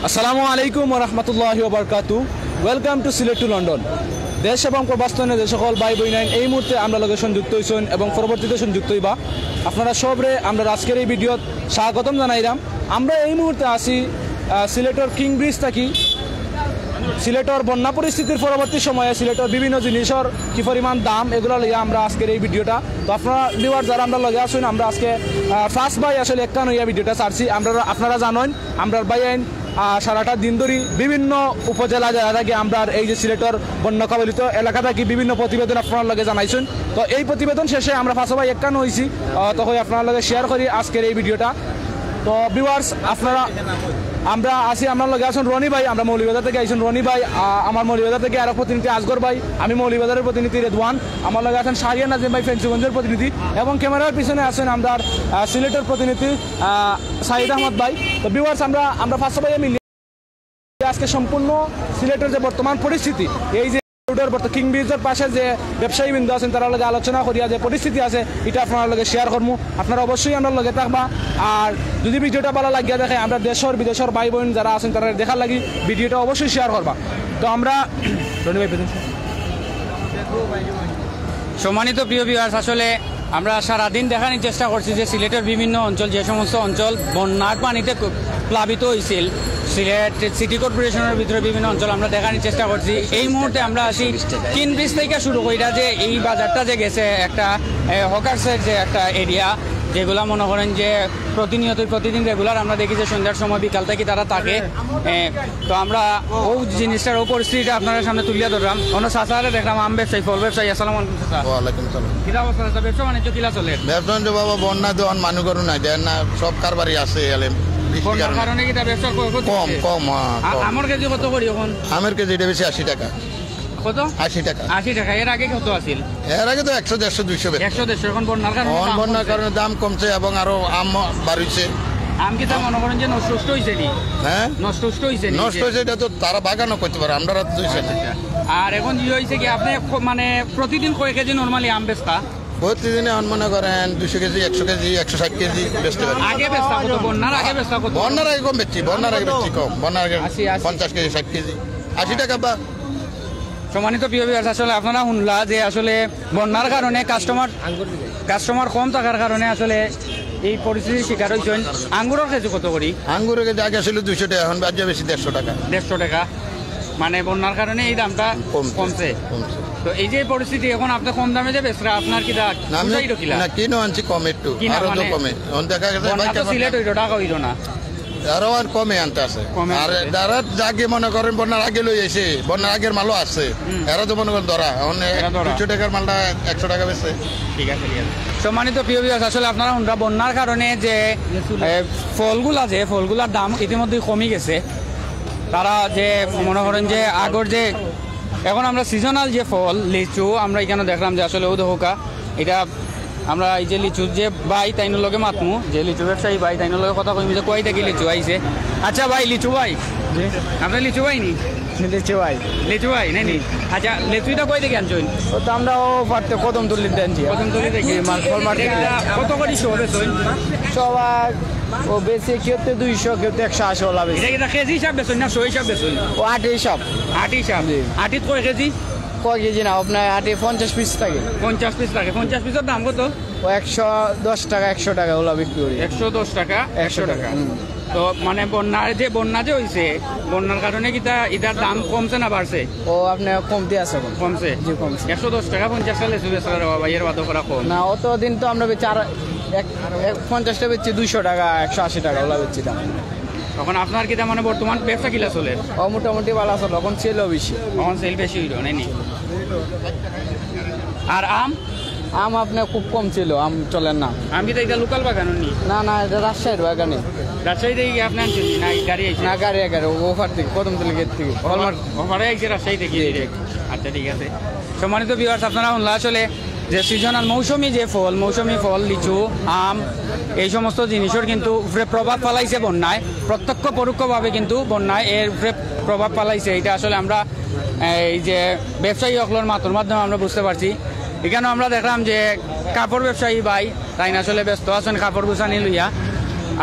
আসসালামু আলাইকুম ওয়া রাহমাতুল্লাহি ওয়া বারাকাতুহু। Welcome to Sylhet to London. দেশ এবং প্রবাসনে যে সকল ভাই বইনাইন এই মুহূর্তে আমরা লগে সংযুক্ত হইছেন এবং পরবর্তীতে সংযুক্ত হইবা আপনারা সবরে আমরা আজকের এই ভিডিওত স্বাগতম জানাইলাম। আমরা এই মুহূর্তে আছি সিলেটর কিং ব্রিজ থাকি। সিলেটর বন্যা পরিস্থিতির পরবর্তী সময়ে সিলেটর বিভিন্ন জিনিসের কি পরিমাণ দাম এগুলো লইয়া আমরা আজকের এই ভিডিওটা। তো আপনারা ভিউয়ার যারা আমরা লগে আসুন আমরা আজকে ফার্স্ট বাই আসলে একটা নইয়া ভিডিওটা ছাড়ছি। আপনারা জানেন আমরা বাই আইন সারাটা দিন ধরে বিভিন্ন উপজেলা যারা থাকি আমরা এই যে সিলেটর বন্যা কবলিত এলাকা থাকি বিভিন্ন প্রতিবেদন আপনার লগে জানাইছেন। তো এই প্রতিবেদন শেষে আমরা ফার্স্ট বাই একটা হয়েছি তখন আপনার লগে শেয়ার করি আজকের এই ভিডিওটা। তো ভিউয়ার্স আপনারা আমরা আসি আমার লগে আসুন রনি ভাই, আমরা মৌলিবাজার থেকে আইসুন রনি ভাই, আমার মৌলিবাজার থেকে আরো প্রতিনিধি আসগর ভাই, আমি মৌলিবাজারের প্রতিনিধি রেদওয়ান, আমার লগে আছেন শাহরিয়ার নাজিম ভাই ফেন্সিগঞ্জের প্রতিনিধি এবং ক্যামেরার পিছনে আছেন আমরা সিলেটের প্রতিনিধি সাইদ আহমদ ভাই। তো ভিউয়ার্স আমরা ফার্স্ট ভাই মিলে আজকে সম্পূর্ণ সিলেটের যে বর্তমান পরিস্থিতি এই যে কিং ব্রিজের পাশে যে ব্যবসায়ী বিন্দু আছেন তারা লগে আলোচনা করিয়া যে পরিস্থিতি আছে এটা আপনার লগে শেয়ার করবো। আপনারা অবশ্যই আমরা লগে থাকবা। আর যদি ভিডিওটা ভালো লাগিয়া দেখে আমরা দেশের বিদেশের ভাই বোন যারা আছেন তারা দেখার লাগি ভিডিওটা অবশ্যই শেয়ার করবা। তো আমরা সম্মানিত প্রিয় ভিউয়ার্স, আসলে আমরা সারাদিন দেখানোর চেষ্টা করছি যে সিলেটের বিভিন্ন অঞ্চল যে সমস্ত অঞ্চল বন্যার পানিতে প্লাবিত হয়েছিল সিলেট সিটি কর্পোরেশনের ভিতরে বিভিন্ন অঞ্চল আমরা দেখানোর চেষ্টা করছি। এই মুহূর্তে আমরা আসি কিং ব্রিজ থেকে শুরু করিটা যে এই বাজারটা যে গেছে একটা হকার্সের যে একটা এরিয়া যেগুলা মনে করেন যে প্রতিদিন রেগুলার আমরা দেখি যে সন্ধ্যার সময় বিকাল থেকে তারা থাকে। তো আমরা ও জিনিসটার ও পরিস্থিতিটা আপনাদের সামনে তুলিয়া ধরলাম। অন্য চাচারে দেখলাম আম ব্যবসায়ী ফল ব্যবসায়ী। আসসালামু আলাইকুম চাচা। ওয়ালাইকুম সালাম। কিলা অবস্থা ব্যবসা বাণিজ্য কিলা চলে? ব্যবসা বাণিজ্য বাবা বন্যা দেওয়ান মানুষ করুন না দেন না সব কারবারই আছে বন্যার কারণে কি ব্যবসা কম আমার কেজি কত করি এখন? আমের কেজি এটা বেশি 80 টাকা। কত? 80 টাকা। 80 টাকা। এর আগে কত আছিল? এর আগে তো 100 150 200 100 এখন বন্যার কারণে দাম কমছে এবং আরো আম বাড়িছে। আম কি তা মনে করেন যে নষ্ট হয়েছে নি? হ্যাঁ নষ্ট হয়েছে এটা তো তারা বাগানও করতে পারে আমরা তো আর এখন কি হয়েছে কি আপনি মানে প্রতিদিন কয় কেজি নরমালি আম বেচতা? প্রতিদিনে মনে করেন 200 কেজি 100 কেজি 160 কেজি বেচতে পারি। আগে বেচতা কত? বন্যার আগে বেচতা কত? বন্যার আগে কম বেচছি কম। বন্যার আগে 50 কেজি 60 কেজি 80 টাকা। বা সম্মানিত প্রিয় ভিউয়ার্স, আসলে আপনারা শুনলা যে আসলে বন্যার কারণে কাস্টমার কম থাকার কারণে আসলে এই পরিস্থিতির শিকার হয়েছেন। আঙ্গুরের কেজি কত করি? আঙ্গুরের কেজি আগে ছিল 200 টাকা, এখন বাজারে বেশি 150 টাকা। 150 টাকা। মানে বন্যার কারণে এই দামটা কমছে। তো এই যে পরিস্থিতি এখন আপনি কম দামে যে বেচরা আপনার কি না কিনো আনছি কম একটু আরো তো কমে দেখা গেছে সিলেট হইল টাকা হইল না আরো আর কমে আনতে আছে। আর যারা জাগে মনে করেন বন্যার আগে লই এসে বন্যার আগের মালও আছে এরা তো মনে করেন ধরা 200 টাকার মালটা 100 টাকা বেচে। ঠিক আছে। সম্মানিত প্রিয় ভিউয়ার্স, আসলে আপনারা বন্যার কারণে যে ফলগুলার দাম ইতিমধ্যে কমে গেছে। তারা যে মনে করেন যে আগর যে এখন আমরা সিজনাল যে ফল লিচু আমরা এখানে দেখলাম যে আসলে উদহকা এটা আমরা এই যে লিচু যে ভাই তাইনের লগে মাতমু যে লিচু ব্যবসায়ী ভাই তাইনের লগে কথা কইমি যে কয়টা কি লিচু আইছে। আচ্ছা ভাই লিচু ভাই আপনার লিচু ভাই নি? লিচু ভাই নাই। আচ্ছা লিচুটা কই থেকে আনছেন? তো আমরা পারতে কদম তুলি দেনছি থেকে কত করে সবাই ও বেশি কেউ 200 কেউ 180 ওলা বেশি। এটা কেজি হিসাব বেচুন না 100 হিসাব বেচুন? ও 8 হিসাব। 8 হিসাব। 8 কয় কেজি? কয় কেজি না আপনার 8 50 পিস থাকে। 50 পিস থাকে। 50 পিসের দাম কত? ও 110 টাকা 100 টাকা ওলা বিক্রি করি। 110 টাকা 100 টাকা। তো মানে বন্যা যে হয়েছে বন্যার কারণে কি এটার দাম কমছে না বাড়ছে? ও আপনার কমতে আছে। কমছে? জি কমছে। 110 টাকা 50 টাকা লেচু বেচা বাবা এর বাদ করা কম না। অত দিন তো আমরা বেচি 50 টাকা বেচছি 200 টাকা 180 টাকা ওলা বেচছি দাম। তখন আপনার কি মানে বর্তমান ব্যবসা কিলা চলে? ও মোটামুটি ভালো আছে। তখন সেলও বেশি। তখন সেল বেশি হইল নাইনি? আর আম আপনার খুব কম ছিল, আম চলেন না। আমি তো এটা লোকাল বাগান নি? না এটা রাজশাহীর বাগানে। রাজশাহী থেকে আপনি আনছেন না গাড়ি আইছে? না গাড়ি ওভার থেকে কদমতলী গেট থেকে ওভারে আইছে রাজশাহী থেকে। আচ্ছা ঠিক আছে। সম্মানিত ভিউয়ার্স, আপনারা শুনলা আসলে যে সিজনাল মৌসুমি ফল লিচু আম এই সমস্ত জিনিসের কিন্তু প্রভাব ফেলাইছে বন্যায়। প্রত্যক্ষ পরোক্ষভাবে কিন্তু বন্যায় এর প্রভাব ফেলাইছে। এটা আসলে আমরা এই যে ব্যবসায়ী সকলের মাধ্যমে আমরা বুঝতে পারছি। এখানেও আমরা দেখলাম যে কাপড় ব্যবসায়ী ভাই তাই আসলে ব্যস্ত আছেন কাপড় গুছানি লইয়া।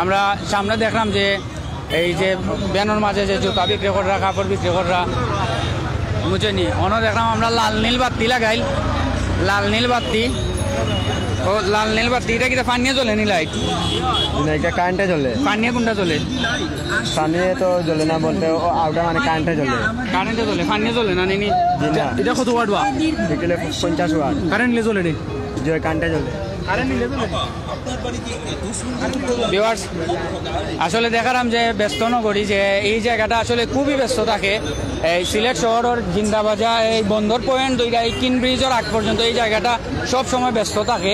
আমরা সামনে দেখলাম যে এই যে ব্যানোর মাঝে যে জুতা বিক্রি করা, কাপড় বিক্রি করা, বুঝেনি। অন্য দেখলাম আমরা লাল নীল বাতি লাগাইল, লাল নীল বাতি। ও লাল নীল বাতি এটা কি পানিয়ে জ্বলে নি লাইট? এটা কারেন্টে চলে। পানিয়ে কোনটা জ্বলে? পানিয়ে তো জ্বলে না বলতে ও আউটা মানে কারেন্টে চলে। কারেন্টে জ্বলে, পানিয়ে জ্বলে না নিনি। এটা কত ওয়াট বা? বিকেলে 50 ওয়াট। কারেন্ট নিলে চলে নি? যে কারেন্টে চলে। ভিউয়ার্স, আসলে দেখালাম যে ব্যস্ত নগরী, যে এই জায়গাটা আসলে খুবই ব্যস্ত থাকে। এই সিলেট শহরের জিন্দাবাজা এই বন্দর পয়েন্ট দুইটা এই কিন ব্রিজের আগ পর্যন্ত এই জায়গাটা সব সময় ব্যস্ত থাকে,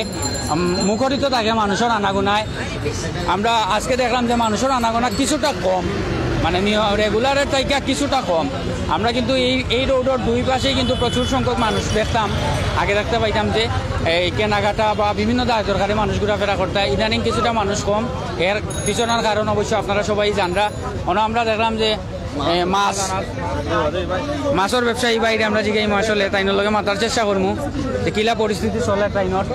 মুখরিত থাকে মানুষের আনাগোনায়। আমরা আজকে দেখলাম যে মানুষের আনাগোনা কিছুটা কম, মানে রেগুলারের থেকে কিছুটা কম। আমরা কিন্তু এই রোডের দুই পাশেই কিন্তু প্রচুর সংখ্যক মানুষ দেখতাম, আগে দেখতে পাইতাম যে এই কেনাকাটা বা বিভিন্ন দায় দরকারে মানুষ ঘোরাফেরা করতে। ইদানিং কিছুটা মানুষ কম, এর পিছনের কারণ অবশ্য আপনারা সবাই জানরা। আমরা দেখলাম যে মাছের ব্যবসায়ী বাইরে আমরা জিগাই আসলে তাইনের লগে মাতার চেষ্টা করবো যে কিলা পরিস্থিতি চলে তাইনর।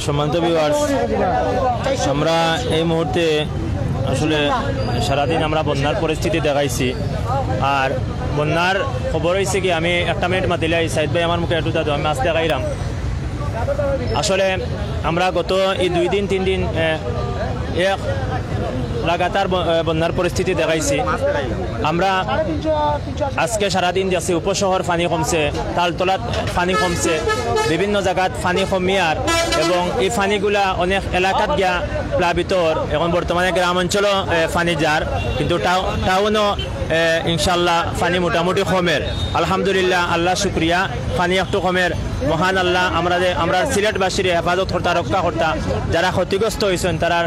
সম্মানিত ভিউয়ার্স, আমরা এই মুহূর্তে আসলে সারাদিন আমরা বন্যার পরিস্থিতি দেখাইছি। আর বন্যার খবর হয়েছে কি, আমি একটা মিনিট মাতিলাই সাইদ ভাই আমার মুখে একটু দাদু, আমি মাছ দেখাইলাম। আসলে আমরা গত এই 2 দিন 3 দিন এক লাগাতার বন্যার পরিস্থিতি দেখাইছি। আমরা আজকে সারাদিন যাচ্ছি, উপশহর পানি কমছে, তালতলাত পানি কমছে, বিভিন্ন জায়গাত পানি কমিয়ার এবং এই পানিগুলা অনেক এলাকাত গিয়া প্লাবিতর। এখন বর্তমানে গ্রাম অঞ্চলও পানি যার, কিন্তু টাউনও ইনশাল্লাহ পানি মোটামুটি কমের। আলহামদুলিল্লাহ, আল্লাহ শুক্রিয়া, পানি একটু কমের। মহান আল্লাহ আমরা সিলেটবাসীর হেফাজত কর্তা, রক্ষা কর্তা, যারা ক্ষতিগ্রস্ত হয়েছেন তারা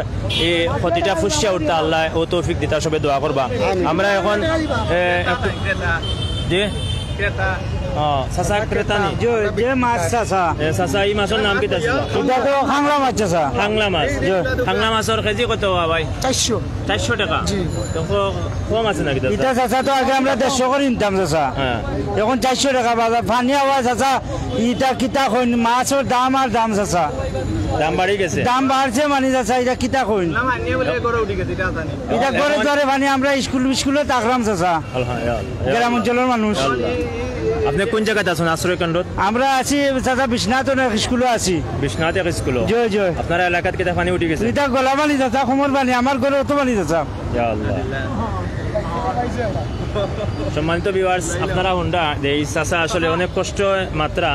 এই ক্ষতিটা ফুসিয়া উঠতে আল্লাহ ও তৌফিক দিতা, সবে দোয়া করবা। আমরা এখন জি নাম কি? খাংলা মাছ চাচা। খাংলা মাছ। খাংলা মাছের কেজি কত ভাই? 400 টাকা। কম আছে নাকি? এটা চাচা তো আগে আমরা 150 করে নিতাম চাচা, এখন 400 টাকা বাজার। পানি আওয়া চাচা, ইটা কিতা কইন, মাছের দাম আর দাম চাচা, দাম বাড়ি গেছে। দাম বাড়ছে মানে চাচা, এটা কিতা কইন, এটা করে ধরে পানি আমরা স্কুলে থাকলাম চাচা, গ্রাম অঞ্চলের মানুষ। আপনি কোন জায়গাতে আছেন আশ্রয় কেন্দ্র? আমরা আছি চাচা বিশ্বনাথ স্কুলে আছি। বিশ্বনাথ স্কুল? জয় জয়। আপনার এলাকাত কিতা পানি উঠে গেছে? এটা গলা পানি চাচা, কোমর পানি, আমার ঘরে অত পানি চাচা। সম্মানিত ভিউয়ার্স, আপনারা হুন্ডা এই চাচা আসলে অনেক কষ্ট মাত্রা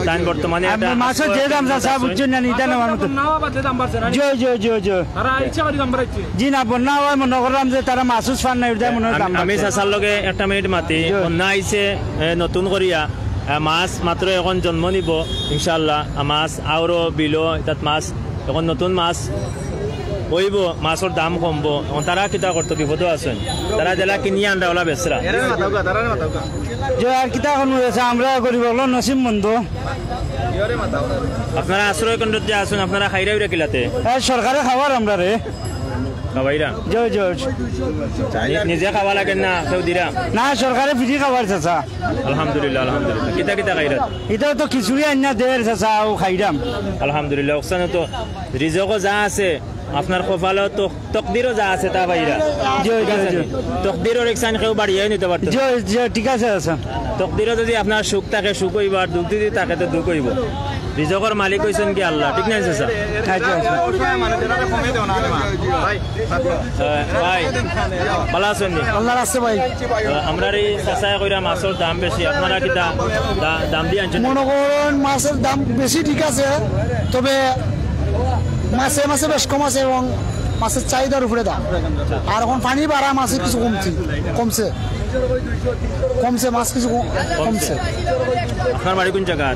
তাই বর্তমানে মাছের যে দাম চাচা বুঝছেন না, নিতে নেওয়ার মতো। জয় জয় জয় জয়। জি না, বন্যা হয় মনে করলাম যে তারা মাছুস ফান নাই, মনে হয় দাম। আমি চাচার লগে একটা মিনিট মাতি, বন্যা আইছে নতুন করিয়া, মাছ মাত্র এখন জন্ম নিব ইনশাল্লাহ। মাছ আরো বিলো তাত মাছ এখন নতুন মাছ হইব, মাছের দাম কমবো। তারা কিতা করতো, বিপদ আছেন, তারা জেলা কিনিয়ে আনরা ওলা বেচরা। আর কিতা আমরা গরিব হলো নসিব বন্ধ। আপনারা আশ্রয় কেন্দ্র যে আছেন, আপনারা খাইরা উইরা কিলাতে? সরকারে খাবার আমরা রে খাবাইরা। জয় জয়। নিজে খাওয়া লাগে না কেউ দিরা? না, সরকারে ফ্রি খাবার চাচা। আলহামদুলিল্লাহ আলহামদুলিল্লাহ। কিতা কিতা খাইরা? এটা তো খিচুড়ি আন্না দের চাচা, ও খাইরাম আলহামদুলিল্লাহ। ওখানে তো রিজকও যা আছে, আপনার কপালও তো তকদিরও যা আছে তা বাইরা। তকদিরও রিক্সান কেউ বাড়িয়ে নিতে পারতো। ঠিক আছে আচ্ছা। তকদিরও যদি আপনার সুখ থাকে সুখ হইব, আর দুঃখ যদি থাকে তো দুঃখ হইব। রিজকের মালিক হইছেন কি আল্লাহ, ঠিক না স্যার? ভাই ভালো আছেন? আল্লাহ আছে ভাই। আমরা এই চাষায় কইরা মাছের দাম বেশি, আপনারা কি দাম দিয়ে আনছেন? মনে করুন মাছের দাম বেশি, ঠিক আছে, তবে মাছে বেশ কম আছে এবং মাছের চাহিদার উপরে দাম। আর এখন পানি বাড়া, মাছের কিছু কমছে, মাছ কিছু কমছে। আপনার বাড়ি কোন জায়গা?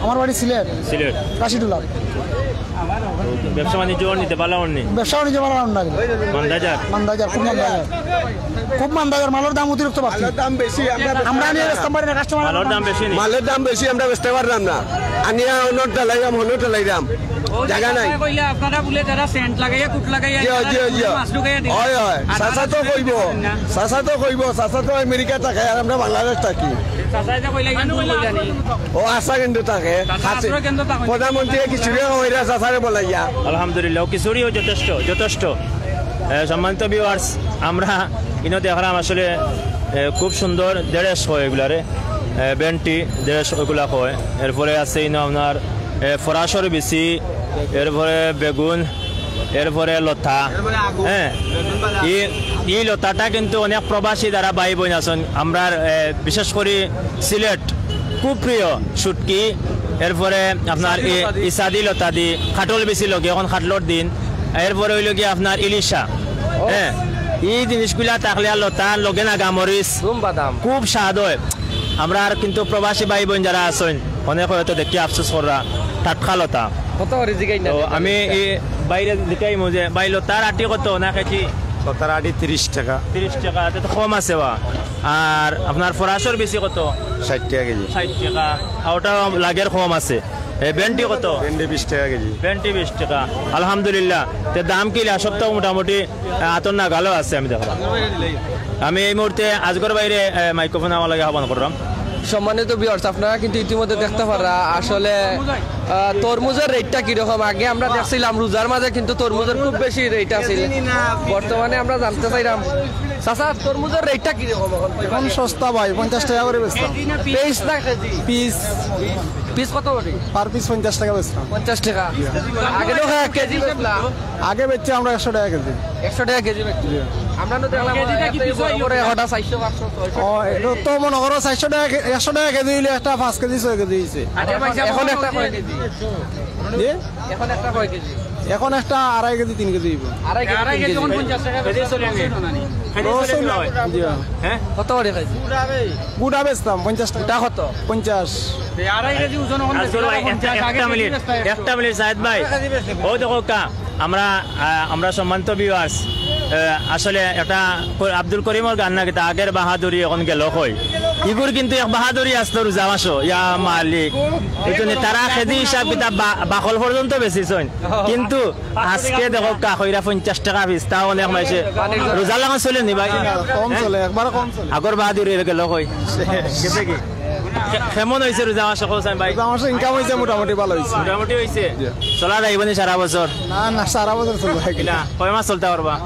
আমার বাড়ি সিলেট। সিলেট রাশিদুল্লাহ। ব্যবসা বাণিজ্য নিতে পারলাম না? ব্যবসা বাণিজ্য পারলাম না। মান্দাজার খুব মান্দাজার, মালের দাম অতিরিক্ত বাড়ছে। আমরা নিয়ে বেচতে পারি না, কাস্টমার মালের দাম বেশি, মালের দাম বেশি, আমরা বেচতে পারলাম না। আনিয়া অন্যটা লাইলাম, জায়গা নাই কইলে আপনারা বলে যারা সেন্ট লাগাইয়া কুট লাগাইয়া মাছ ঢুকাইয়া দিন হয় হয় চাচা তো কইব চাচা তো আমেরিকা থাকে আর আমরা বাংলাদেশ থাকি চাচা যে কইলা কিন্তু জানি ও আশা কিন্তু থাকে প্রধানমন্ত্রী কিছুরে হইরা চাচারে বলাইয়া আলহামদুলিল্লাহ কিশোরীও যথেষ্ট যথেষ্ট সম্মানিত ভিউয়ার্স আমরা ইনো দেখলাম আসলে খুব সুন্দর ড্রেস হয় এগুলারে বেন্টি ড্রেস ওইগুলা হয় এরপরে আছে ইনো আপনার ফরাসর বেশি এরপরে বেগুন এরপরে লতা হ্যাঁ এই লতাটা কিন্তু অনেক প্রবাসী দ্বারা ভাই বোন আছেন আমরা বিশেষ করে সিলেট খুব প্রিয় শুটকি এরপরে আপনার ইসাদি লতা দি খাটল বেশি লগে এখন খাটলর দিন এরপরে হইল গিয়ে আপনার ইলিশা হ্যাঁ এই জিনিসগুলা থাকলে লতা লগে না গামরিচ খুব স্বাদ হয় আমরা আর কিন্তু প্রবাসী ভাই বোন যারা আছেন অনেক হয়তো দেখি আফসোস করা টাটকা লতা আমি এই বাইরে দেখাই মজে বাই লতার আটি কত না কেজি লতার আটি 30 টাকা তো কম আছে বা আর আপনার ফরাসর বেশি কত 60 টাকা কেজি 60 টাকা আর ওটা লাগের কম আছে ভেন্ডি কত ভেন্ডি 20 টাকা কেজি ভেন্ডি 20 টাকা আলহামদুলিল্লাহ তে দাম কি সপ্তাহ মোটামুটি আতর না গালো আছে আমি দেখলাম আমি এই মুহূর্তে আজগর বাইরে মাইক্রোফোন আমার লাগে আহ্বান করলাম সম্মানিত ভিউয়ার্স আপনারা কিন্তু ইতিমধ্যে দেখতে পারা আসলে তরমুজের রেটটা কিরকম আগে আমরা দেখছিলাম রোজার মাঝে কিন্তু তরমুজের খুব বেশি রেট আছে বর্তমানে আমরা জানতে চাইলাম চাচা তরমুজের রেটটা কিরকম এখন সস্তা ভাই 50 টাকা করে বেচতাম পিস না কেজি পিস পিস কত করে পার পিস 50 টাকা বেচতাম 50 টাকা আগে তো কেজি বেচলা আগে বেচছি আমরা 100 টাকা কেজি 100 টাকা কেজি বেচছি আমরা তো দেখলাম কেজিটা কি পিস হয় করে হঠাৎ 400 500 ও এটা তো মনে করো 400 টাকা 100 টাকা কেজি হইলে একটা 5 কেজি 6 কেজি হইছে এখন একটা কয় কেজি জি এখন একটা কয় কেজি এখন একটা 2.5 কেজি 3 কেজি হইব আড়াই কেজি এখন 50 টাকা কেজি চলে হ্যাঁ কত করে কেজি গুড়া বেচতাম 50 টাকা কত 50 আড়াই কেজি ওজন এখন একটা মিনিট সাহেদ ভাই ও দেখো কা আমরা সম্মানিত ভিউয়ার্স আসলে একটা আব্দুল করিমর গান না কিতা আগের বাহাদুরি এখন গেল কই ইগুর কিন্তু এক বাহাদুরি আসলো রোজা মাসো ইয়া মালিক এই জন্য তারা কেজি হিসাব কিতা বাকল পর্যন্ত বেশিছেন কিন্তু আজকে দেখো কা কইরা 50 টাকা পিস তাও অনেক মাইছে রোজা লাগা চলে নি ভাই কম চলে একবার কম চলে আগর বাহাদুরি গেল কই কেসে কি কেমন হয়েছে রোজা মাস কোসাই ভাই আমার ইনকাম হইছে মোটামুটি ভালো হইছে মোটামুটি হয়েছে চলা যাইবনি সারা বছর না সারা বছর চলবে কিনা কয় মাস চলতে পারবা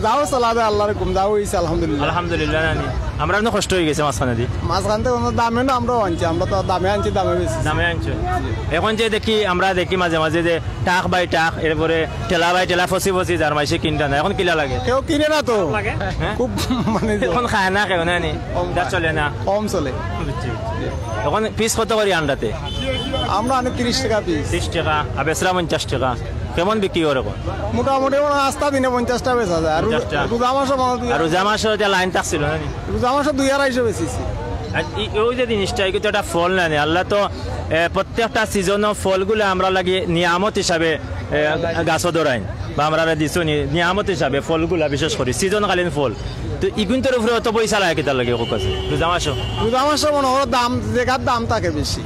যাও চলাবে আল্লাহর হুকুম যাও হইছে আলহামদুলিল্লাহ আলহামদুলিল্লাহ নানি আমরা তো কষ্ট হয়ে গেছে মাঝখানে দি মাঝখানতে কোনো দামে না আমরাও আনছি আমরা তো দামে আনছি দামে বেশি দামে আনছো এখন যে আমরা দেখি মাঝে মাঝে যে টাক বাই টাক এরপরে ঠেলা বাই ঠেলা ফসি ফসি যার মাইসে কিনটা না এখন কিলা লাগে কেউ কিনে না তো খুব মানে এখন খায় না কেউ নানি চলে না কম চলে এখন পিস কত করি আন্ডাতে আমরা আনি 30 টাকা পিস 30 টাকা আর বেচরা 50 টাকা কেমন বিক্রি করে মোটামুটি আস্তা দিনে 50 টাকা বেচা যায় আর রোজা মাসে আর রোজা মাসে লাইন থাকছিল না রোজা মাসে 2.5 বেচেছি ওই যে জিনিসটা কিন্তু একটা ফল না আল্লাহ তো প্রত্যেকটা সিজনের ফলগুলো আমরা লাগি নিয়ামত হিসাবে গাছও ধরাইন বা আমরা দিছো নিয়ামত হিসাবে ফলগুলা বিশেষ করে সিজনকালীন ফল তো ইগুনটার উপরে অত পয়সা লাগে কিতা লাগে কাছে রোজা মাসে মনে হয় দাম জায়গার দাম থাকে বেশি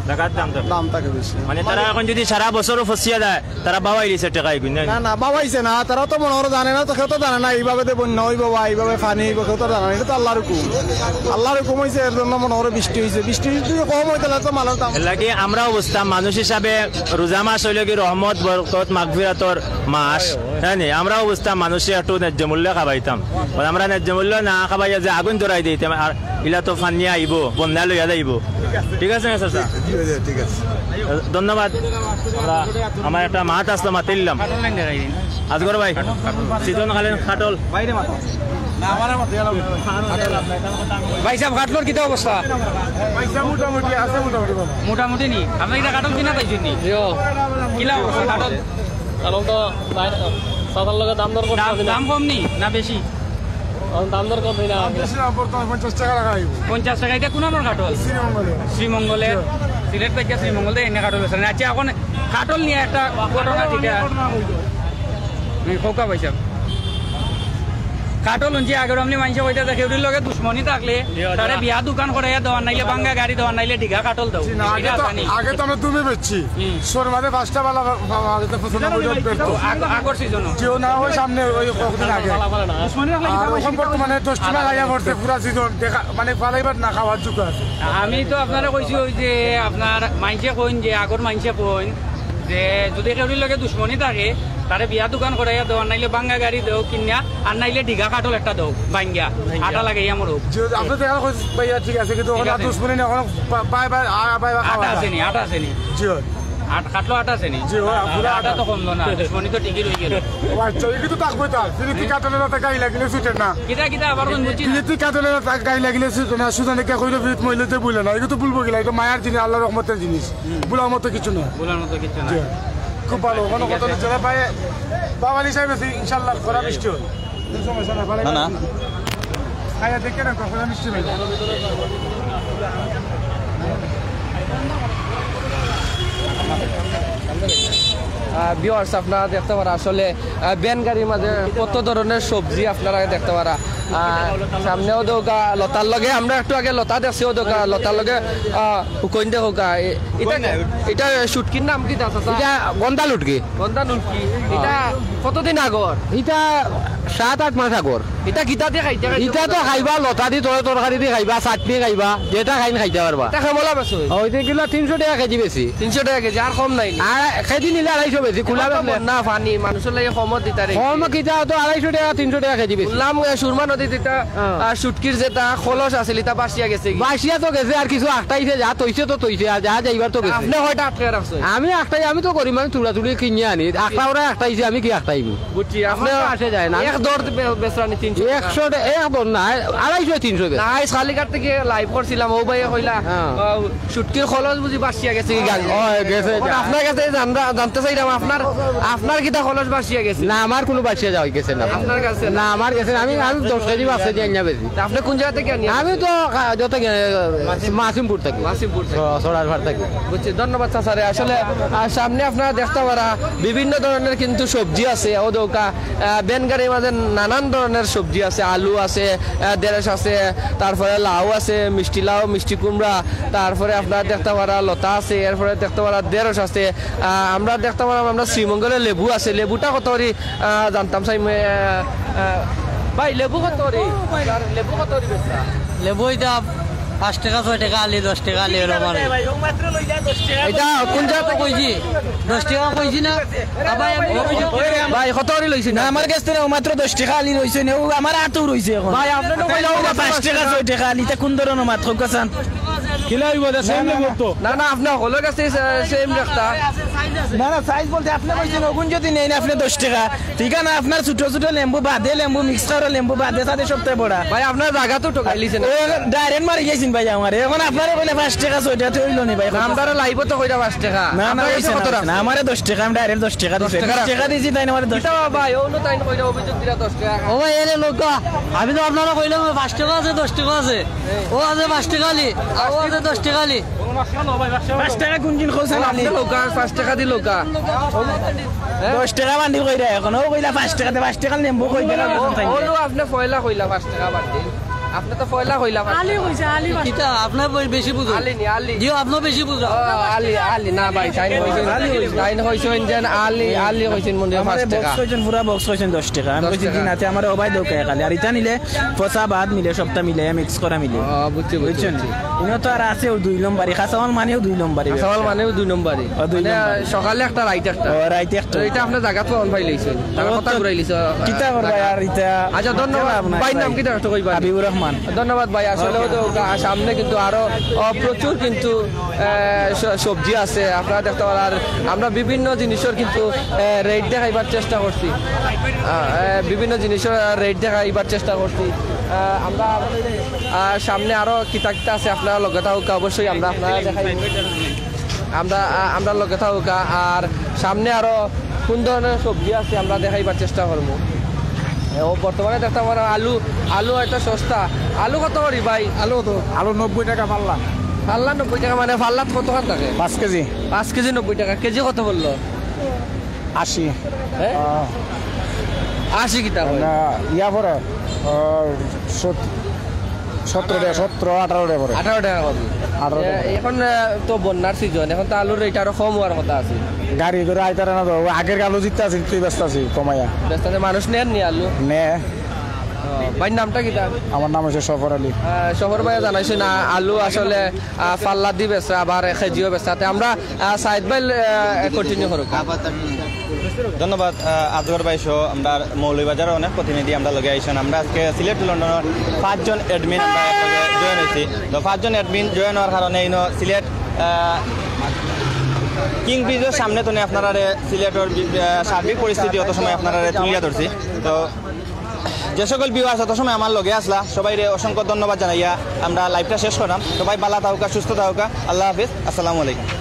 দাম থাকে বেশি মানে তারা এখন যদি সারা বছরও ফসিয়া দেয় তারা বাবাই দিছে টাকা ইগুন না বাবাইছে না তারা তো মনে হয় জানে না তো কেউ তো জানে না এইভাবে বন্যা হইব বা এইভাবে পানি হইব কেউ তো জানে না এটা তো আল্লাহর হুকুম হয়েছে এর জন্য মনে হয় বৃষ্টি হয়েছে বৃষ্টি যদি কম হয় তাহলে তো মালের দাম লাগে আমরা অবস্থা মানুষ হিসাবে রোজা মাস হইলে কি রহমত বরকত মাগফিরাতর মাস হ্যাঁ আমরা অবস্থা মানুষে একটু ন্যায্য মূল্য খাবাইতাম আমরা ন্যায্য মূল্য না খাবাইয়া যে আগুন ধরাই দিতাম আর ইলা তো ফানি আইব বন্যা লইয়া যাইব ঠিক আছে চাচা ঠিক আছে ধন্যবাদ আমার একটা মাছ আসলো মাতিলাম আজগর ভাই শীতকালীন খাটল ভাই সাহেব খাটলোর কিতা অবস্থা মোটামুটি নি আপনি এটা কাটল কিনা পাইছেন নি কিলা অবস্থা কাটল কারণ তো সাদার লগে দাম দর করতে দাম কম নি না বেশি দাম দর করতে না 50 টাকা রাখাইব 50 টাকা এটা কোন আমার কাটল শ্রীমঙ্গলের সিলেট থেকে শ্রীমঙ্গল দিয়ে এনে কাটল আছে আচ্ছা এখন কাটল নিয়ে একটা ঘটনা যেটা খোকা ভাই সাহেব কাটল উঞ্চি আগের আপনি মানুষে কইতে দেখে ওটির লগে দুশ্মনী থাকলে তারে বিয়া দোকান করাইয়া দেওয়ার নাইলে বাঙ্গা গাড়ি দেওয়ার নাইলে ডিঘা কাটল দাও আগে তো আমরা তুমি বেচছি সোর মাঝে 5টা বালা আগর সিজন কেউ না হয় সামনে ওই কতদিন আগে আর এখন বর্তমানে 10 টাকা লাইয়া পড়তে পুরা সিজন দেখা মানে পালাইবার না খাওয়ার যোগ আছে। আমি তো আপনারা কইছি ওই যে আপনার মাইনসে কইন যে আগর মাইনসে কইন যে যদি কেউরির লগে দুশ্মনী থাকে তারে বিয়া দোকান করাইয়া দেওয়ার নাইলে বাঙ্গা গাড়ি দেও কিনিয়া আর নাইলে ডিঘা কাটল একটা দেও বাঙ্গিয়া আটা লাগাইয়া মরো আপনি দেখা ভাইয়া ঠিক আছে কিন্তু এখন দুশ্মনী না এখন বাই বাই বাই আটা আসেনি জি আট কাটলো আটা আসেনি আটা তো কমলো না দুশ্মনী তো ঠিকই রয়ে গেল আচ্ছা এই কিন্তু থাকবে তা যদি কাটলে না গাই লাগিলে ছুটে না কিটা আবার কোন বুঝছি যদি কাটলে না গাই লাগিলে ছুটে না সুজানে কে কইলো বিত মইলতে বলে না এটা তো বলবো গিলা এটা মায়ার জিনিস আল্লাহর রহমতের জিনিস বলার মতো কিছু না বলার মতো কিছু না খুব ভালো কোনো কথা চলে পায় বাবালি সাহেব আছে ইনশাআল্লাহ করা মিষ্টি হবে সমস্যা না ভালো না আয়া দেখে না করা মিষ্টি হবে ভিউয়ার্স আপনারা দেখতে পারা আসলে ব্যান গাড়ির মাঝে কত ধরনের সবজি আপনারা দেখতে পারা সামনেও দোকা লতার লগে আমরা একটু আগে লতা দেখছিও দোকা লতার লগে কইন দেখোকা এটা শুটকির নাম কি এটা গন্দা লুটকি এটা কতদিন আগর এটা 7-8 মাস আগর এটা কিতা দিয়ে খাইতে এটা তো খাইবা লতা দি তরকারি দি খাইবা চাটনি খাইবা যেটা খাইন খাইতে পারবা এটা কেমলা বেছো ওইটা কিলো 300 টাকা কেজি বেশি 300 টাকা কেজি আর কম নাই আর কেজি নিলে 250 বেশি খোলা না পানি মানুষের লাগে কমত দিতারে কম কিটা তো 250 টাকা 300 টাকা কেজি বেশি বললাম সুরমা নদীতে এটা শুটকির যেটা খলস আছিল এটা বাসিয়া গেছে বাসিয়া তো গেছে আর কিছু আটটাইছে যা তৈছে তো তৈছে আর যা যাইবার তো গেছে আপনি হয়তো আটকে রাখছো আমি আটটাই আমি তো করি মানে তুলা তুলি কিনে আনি আটটা ওরা আটটাইছে আমি কি আটটাইব বুঝছি আপনি আসে যায় না এক দর বেসরানি 300 100 এক দর না 250-300 না শালিকার থেকে লাইভ করছিলাম ও ভাই কইলা শুটকির খলস বুঝি বাসিয়া গেছে কি গাল গেছে আপনার কাছে জানতে চাইলাম আপনার কিটা খলস বাসিয়া গেছে না আমার কোনো বাসিয়া যাওয়া গেছে না আপনার কাছে না আমার গেছে আমি 10 কেজি বাসে দিয়ে আনিয়া বেশি আপনি কোন জায়গা থেকে আনিয়া আমি তো যত মাসিমপুর থাকি সরার ভার থাকি বুঝছি ধন্যবাদ চাচারে আসলে সামনে আপনারা দেখতে পারা বিভিন্ন ধরনের কিন্তু সবজি আছে ও দৌকা বেনগাড়ির মাঝে নানান ধরনের সবজি আছে আলু আছে দেরেশ আছে তারপরে লাউ আছে মিষ্টি লাউ মিষ্টি কুমড়া তারপরে আপনারা দেখতে পারা লতা আছে এরপরে দেখতে পারা দেরস আছে আমরা দেখতে পারাম আমরা শ্রীমঙ্গলের লেবু আছে লেবুটা কত করে জানতাম চাই ভাই লেবু কত করে লেবু কত করে লেবু এটা 5 টাকা 6 টাকা আলি 10 টাকা আলি এরকম এটা কোন জায়গা কইছি 10 টাকা কইছি না ভাই কত করে লইছি না আমার কাছে মাত্র 10 টাকা আলি রইছে না আমার আটও রইছে এখন ভাই আপনি তো কইলাও 5 টাকা 6 টাকা আলিটা কোন ধরনের মাত্র কাছান কিলা হইব দা সেম লেবু তো না না আপনি হলো কাছে সেম রাখতা না না সাইজ বলতে আপনি কইছেন ওগুন যদি নেই না আপনি 10 টাকা ঠিক আছে আপনার ছোট ছোট লেম্বু বাদে লেম্বু মিক্স করে লেম্বু বাদে সাথে সবটাই বড়া ভাই আপনার জায়গা তো ঠকাইলিছেন ডাইরেক্ট মারি গেছেন ভাই আমার এখন আপনারে কইলে 5 টাকা 6 টাকা হইল নি ভাই আমদারে লাইব তো কইরা 5 টাকা না না কত না আমারে 10 টাকা আমি ডাইরেক্ট 10 টাকা দিছি 10 টাকা দিছি তাই না আমারে 10 টাকা ভাই ও তাই কইরা অভিযোগ দিরা 10 টাকা ও ভাই এলে লোক আমি তো আপনারা কইলাম 5 টাকা আছে 10 টাকা আছে ও আছে 5 টাকা আলি ও আছে 10 টাকা আলি 5 টাকা কোন দিন কইছেন আলি লোক 5 টাকা দি লোক 10 টাকা বান্ডি কইরা এখন ও কইলা 5 টাকা 5 টাকা নেমবো কই দিলা ওলো আপনি পয়লা কইলা 5 টাকা বান্ডি আপনি তো পয়লা কইলা আলি কইছে আলি কিটা আপনার বেশি বুঝো আলি নি আলি দিও আপনার বেশি বুঝো আলি আলি না ভাই তাইন কইছেন যেন আলি কইছেন মনে 5 টাকা বক্স কইছেন পুরা বক্স কইছেন 10 টাকা আমি কইছি দিনাতে আমার ওবাই দোকে খালি আর ইতা নিলে পচা ভাত মিলে সবটা মিলে মিক্স করা মিলে বুঝছি বুঝছেন ইনো তো আর আছে 2 নম্বরই খাসাওয়াল মানেও 2 নম্বরই খাসাওয়াল মানেও 2 নম্বরই মানে সকালে একটা রাইতে একটা রাইতে একটা এটা আপনি জায়গা তো অন ভাই লইছেন টাকা কথা ঘুরাই লইছে কিতা করবা আর ইতা আচ্ছা ধন্যবাদ ভাই নাম কিটা একটু কইবা হাবিবুর রহমান ধন্যবাদ ভাই আসলে তো সামনে কিন্তু আরো প্রচুর কিন্তু সবজি আছে আপনারা দেখতে পারেন আর আমরা বিভিন্ন জিনিসের কিন্তু রেট দেখাইবার চেষ্টা করছি বিভিন্ন জিনিসের রেট দেখাইবার চেষ্টা করছি আমরা সামনে আরো কিতা কিতা আছে আপনারা লগে থাকুক অবশ্যই আমরা আপনারা দেখাই আমরা লগে থাকুক আর সামনে আরো কোন ধরনের সবজি আছে আমরা দেখাইবার চেষ্টা করবো ও বর্তমানে দেখতে পারো আলু একটা সস্তা আলু কত করি ভাই আলু 90 টাকা পাল্লা পাল্লা 90 টাকা মানে পাল্লাত কতখান থাকে 5 কেজি 5 কেজি 90 টাকা কেজি কত বললো 80 হ্যাঁ 80 কিটা হয় ইয়া পরে সতেরো 18 টাকা করে 18 টাকা করে 18 টাকা। এখন তো বন্যার সিজন, এখন তো আলুর রেট আরো কম হওয়ার কথা আছে। গাড়ি করে আইতারে না তো আগের আলু জিততে আছি তুই ব্যস্ত আছি কমাইয়া ব্যস্ত আছে, মানুষ নেন নি আলু। নে ভাই নামটা কি তার? আমার নাম হচ্ছে সফর আলী। শহর ভাই জানাইছি না আলু আসলে পাল্লা দি বেচা আবার কেজিও বেচাতে আমরা সাইড বাই কন্টিনিউ করব। ধন্যবাদ আজগর ভাই সহ আমরা মৌলভীবাজারের অনেক প্রতিনিধি আমরা লগে আইসন। আমরা আজকে সিলেট টু লন্ডনের 5 জন অ্যাডমিন আমরা একলগে জয়েন হয়েছি। তো 5 জন অ্যাডমিন জয়েন হওয়ার কারণে সিলেট কিং ব্রিজের সামনে তো আপনারা সিলেটের সার্বিক পরিস্থিতি অত সময় আপনারা তুলিয়া ধরছি। তো যে সকল ভিউয়ার্স অত সময় আমার লগে আসলা সবাই অসংখ্য ধন্যবাদ জানাইয়া আমরা লাইভটা শেষ করলাম। সবাই ভালো থাকুকা, সুস্থ থাকুকা। আল্লাহ হাফিজ, আসসালামু আলাইকুম।